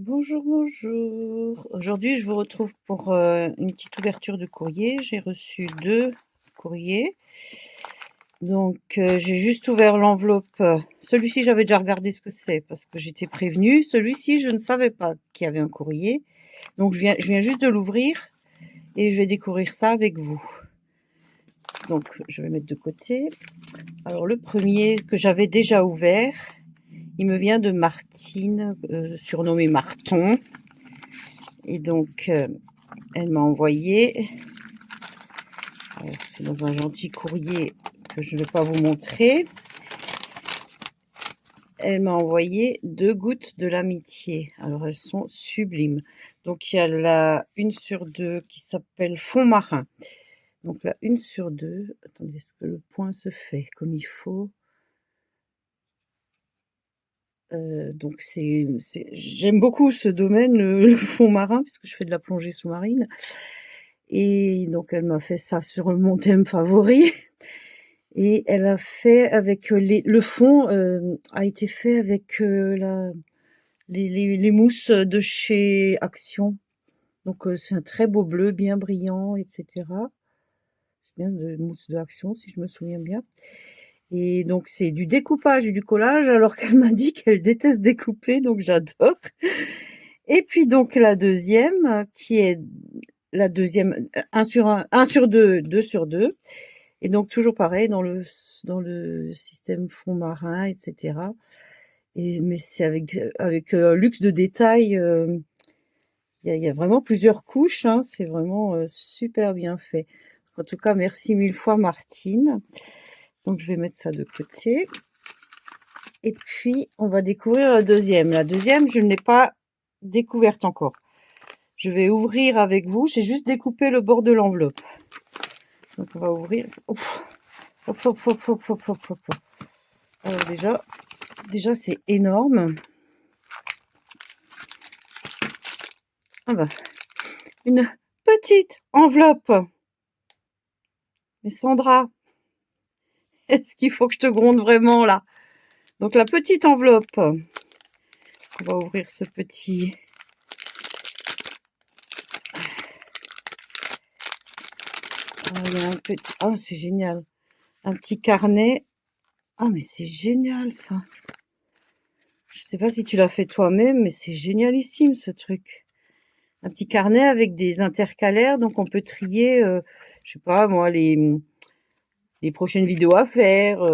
Bonjour, bonjour. Aujourd'hui, je vous retrouve pour une petite ouverture de courrier. J'ai reçu 2 courriers. Donc, j'ai juste ouvert l'enveloppe. Celui-ci, j'avais déjà regardé ce que c'est parce que j'étais prévenue. Celui-ci, je ne savais pas qu'il y avait un courrier. Donc, je viens juste de l'ouvrir et je vais découvrir ça avec vous. Donc, je vais mettre de côté. Alors, le premier que j'avais déjà ouvert, il me vient de Martine, surnommée Marton. Et donc, elle m'a envoyé, c'est dans un gentil courrier que je ne vais pas vous montrer, elle m'a envoyé 2 gouttes de l'amitié. Alors elles sont sublimes. Donc il y a la 1 sur 2 qui s'appelle Fond marin. Donc la 1 sur 2, attendez, est-ce que le point se fait comme il faut? Donc j'aime beaucoup ce domaine, le fond marin, puisque je fais de la plongée sous-marine. Et donc elle m'a fait ça sur mon thème favori. Et elle a fait avec le fond a été fait avec les mousses de chez Action. Donc c'est un très beau bleu, bien brillant, etc. C'est bien de mousse de Action, si je me souviens bien. Et donc c'est du découpage et du collage, alors qu'elle m'a dit qu'elle déteste découper, donc j'adore. Et puis donc la deuxième, qui est la deuxième, 1 sur 1, 1 sur 2, 2 sur 2. Et donc toujours pareil dans le système fond marin, etc. Mais c'est avec luxe de détails. Il y a vraiment plusieurs couches, hein, c'est vraiment super bien fait. En tout cas, merci 1000 fois Martine. Donc je vais mettre ça de côté. Et puis on va découvrir la deuxième. La deuxième, je ne l'ai pas découverte encore. Je vais ouvrir avec vous. J'ai juste découpé le bord de l'enveloppe. Donc on va ouvrir. Ouf. Hop, hop, hop, hop, hop, hop, hop, hop. Alors déjà c'est énorme. Ah bah, une petite enveloppe. Mais Sandra, est-ce qu'il faut que je te gronde vraiment là? Donc la petite enveloppe. On va ouvrir ce petit. Ah, il y a un petit. Oh, c'est génial. Un petit carnet. Ah, mais c'est génial ça. Je sais pas si tu l'as fait toi-même, mais c'est génialissime ce truc. Un petit carnet avec des intercalaires, donc on peut trier, je sais pas moi, les prochaines vidéos à faire,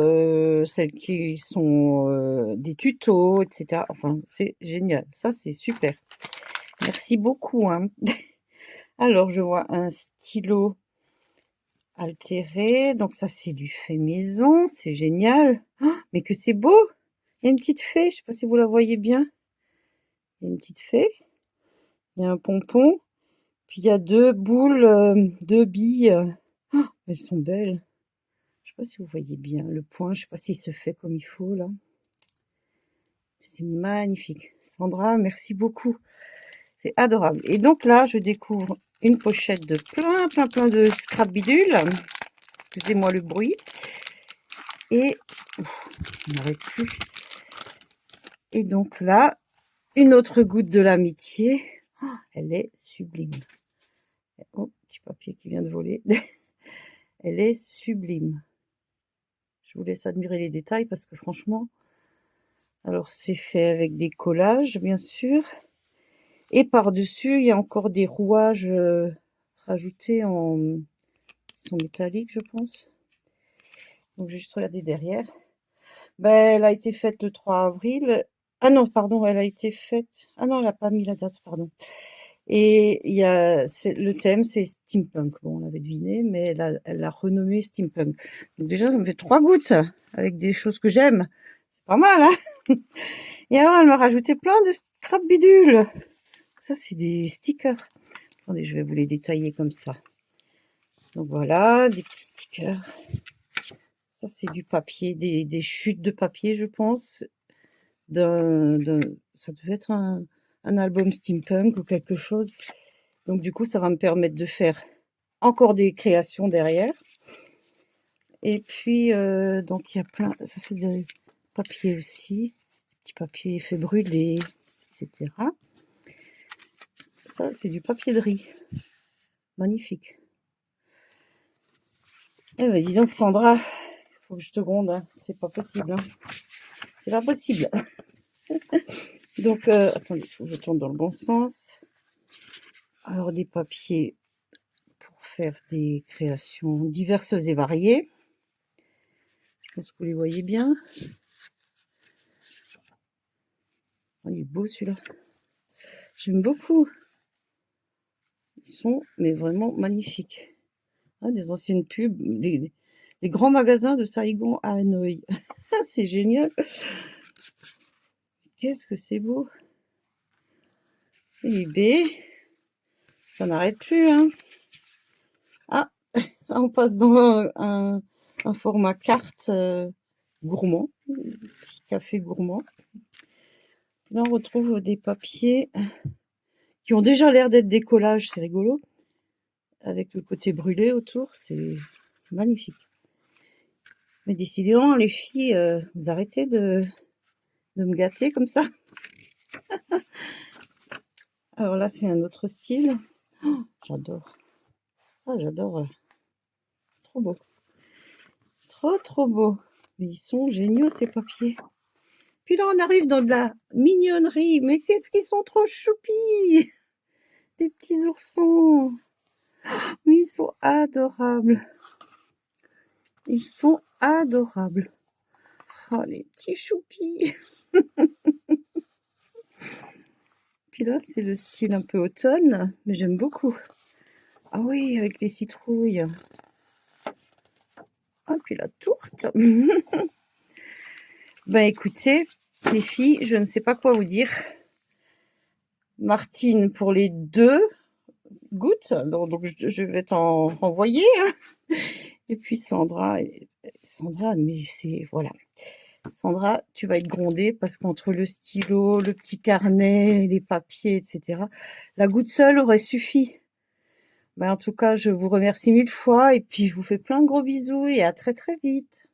celles qui sont des tutos, etc. Enfin, c'est génial. Ça, c'est super. Merci beaucoup, hein. Alors, je vois un stylo altéré. Donc, ça, c'est du fait maison. C'est génial. Oh, mais que c'est beau! Il y a une petite fée. Je sais pas si vous la voyez bien. Il y a une petite fée. Il y a un pompon. Puis, il y a 2 boules, 2 billes. Oh, elles sont belles. Je sais pas si vous voyez bien le point. Je sais pas s'il se fait comme il faut, là. C'est magnifique. Sandra, merci beaucoup. C'est adorable. Et donc là, je découvre une pochette de plein de scrap bidules. Excusez-moi le bruit. Et ça n'arrête plus. Et donc là, une autre goutte de l'amitié. Oh, elle est sublime. Oh, petit papier qui vient de voler. Elle est sublime. Je vous laisse admirer les détails parce que franchement, alors c'est fait avec des collages, bien sûr. Et par-dessus, il y a encore des rouages rajoutés ils sont métalliques, je pense. Donc, j'ai juste regardé derrière. Ben, elle a été faite le 3 avril. Ah non, pardon, elle a été faite. Ah non, elle n'a pas mis la date, pardon. Et le thème, c'est steampunk. Bon, on l'avait deviné, mais elle l'a renommé steampunk. Donc déjà, ça me fait 3 gouttes avec des choses que j'aime. C'est pas mal, hein? Et alors, elle m'a rajouté plein de scrap bidules. Ça, c'est des stickers. Attendez, je vais vous les détailler comme ça. Donc voilà, des petits stickers. Ça, c'est du papier, des chutes de papier, je pense. Ça devait être un album steampunk ou quelque chose. Donc du coup, ça va me permettre de faire encore des créations derrière. Et puis, donc il y a plein... Ça, c'est des papiers aussi. Des petits papiers fait brûler, etc. Ça, c'est du papier de riz. Magnifique. Eh ben, dis donc, Sandra, faut que je te gronde, hein. C'est pas possible, hein. C'est pas possible. Donc, attendez, faut que je tourne dans le bon sens. Alors, des papiers pour faire des créations diverses et variées. Je pense que vous les voyez bien. Oh, il est beau celui-là. J'aime beaucoup. Ils sont mais vraiment magnifiques. Ah, des anciennes pubs, les grands magasins de Saigon à Hanoï. C'est génial. Qu'est-ce que c'est beau. eBay, ça n'arrête plus, hein. Ah, on passe dans un format carte gourmand, petit café gourmand. Là, on retrouve des papiers qui ont déjà l'air d'être des collages, c'est rigolo. Avec le côté brûlé autour, c'est magnifique. Mais décidément, les filles, vous arrêtez de me gâter comme ça. Alors là, c'est un autre style. Oh, j'adore. Ça, j'adore. Trop beau. Trop beau. Mais ils sont géniaux, ces papiers. Puis là, on arrive dans de la mignonnerie. Mais qu'est-ce qu'ils sont trop choupis! Des petits oursons. Mais ils sont adorables. Ils sont adorables. Oh, les petits choupis. Puis là, c'est le style un peu automne, mais j'aime beaucoup. Ah oui, avec les citrouilles. Ah, puis la tourte. Ben écoutez, les filles, je ne sais pas quoi vous dire. Martine, pour les 2 gouttes, donc je vais t'en renvoyer. Hein. Et puis Sandra, mais c'est... Voilà. Sandra, tu vas être grondée parce qu'entre le stylo, le petit carnet, les papiers, etc., la goutte seule aurait suffi. Ben, en tout cas, je vous remercie 1000 fois et puis je vous fais plein de gros bisous et à très très vite.